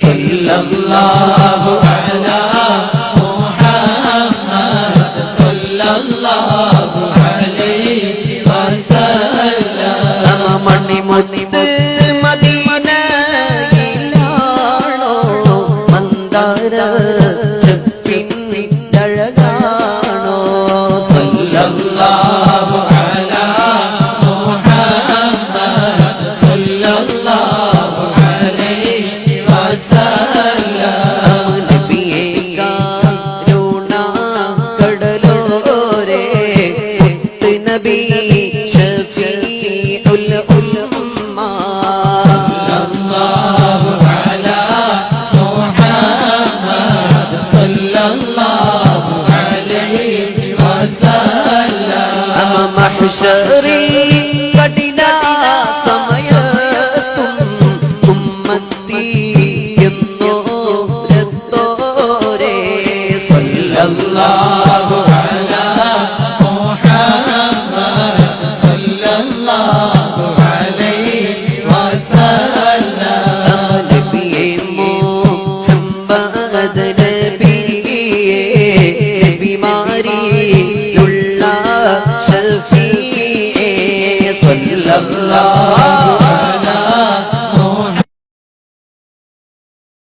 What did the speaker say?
സല്ലല്ലാഹു അലാ മുഹമ്മദ് സല്ലല്ലാഹു അലൈഹി വസല്ലം മണിമുത്ത് മദീനയിലാണോ മന്ദാര ചെപ്പിന്നഴകാണോ സല്ലല്ലാഹു അലാ മുഹമ്മദ് സല്ലല്ലാഹു അലൈഹി വസല്ലം നബിയേ കരുണ കടലോരേ മുത്ത് നബി ഷഫീഉൽ ഉമ്മ സല്ലല്ലാഹു അലാ മുഹമ്മദ് സല്ലല്ലാഹു അലൈഹി വസല്ലം മഹ്ശറിൽ കഠിന സമയത്തും ഉമ്മത്തി എന്നോരത്തോരേ സല്ലല്ലാഹു അലാ മുഹമ്മദ് സല്ലല്ലാഹു അലൈഹി വസല്ലം നബിയേ മുഹമ്മദ് നബിയേ ബിമാരിയുള്ള ഷഫീഇ സല്ലല്ലാഹു